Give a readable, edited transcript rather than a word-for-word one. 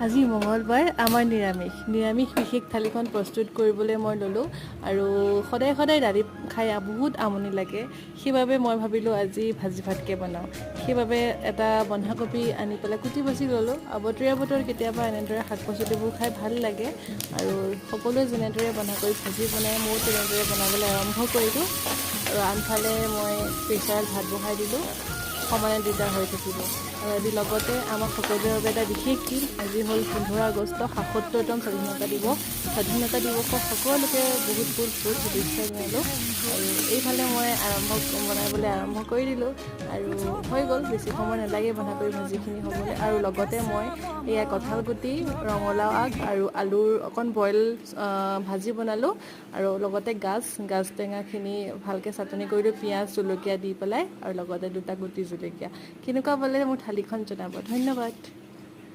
আজি মঙলবাৰ আমাৰ নিৰামিষ বিশেষ থালিখন প্ৰস্তুত কৰিবলৈ মই ল'লোঁ আৰু সদায় দালি খাই বহুত আমনি লাগে সেইবাবে মই ভাবিলোঁ আজি ভাজি ভাতকে বনাওঁ সেইবাবে এটা বন্ধাকবি আনি পেলাই কুটি বাছি ল'লোঁ বতৰীয়া বতৰ কেতিয়াবা এনেদৰে শাক পাচলিবোৰ খাই ভাল লাগে আৰু সকলোৱে যেনেদৰে বন্ধাকবি ভাজি বনাই ময়ো তেনেদৰে বনাবলৈ আৰম্ভ কৰিলোঁ আৰু আনফালে মই প্ৰেছাৰত ভাত বহাই দিলোঁ সমানে দুটা হৈ থাকিব আৰু আজি লগতে আমাৰ সকলোৰে বাবে এটা বিশেষ দিন আজি হ'ল 15 আগষ্ট ৭৭তম স্বাধীনতা দিৱসক সকলোকে বহুত শুভেচ্ছা জনালোঁ আৰু এইফালে মই বনাবলৈ আৰম্ভ কৰি দিলোঁ আৰু হৈ গ'ল বেছি সময় নালাগে বন্ধাকবি ভাজিখিনি হ'বলৈ আৰু লগতে মই এয়া কঁঠাল গুটি ৰঙালাও আগ আৰু আলুৰ অকণ বইল ভাজি বনালোঁ আৰু লগতে গাজ টেঙাখিনি ভালকৈ চাটনি কৰিলোঁ পিঁয়াজ জলকীয়া দি পেলাই আৰু লগতে দুটা গুটি জলকীয়া কেনেকুৱা পালে মোৰ থালিখন জনাব ধন্যবাদ।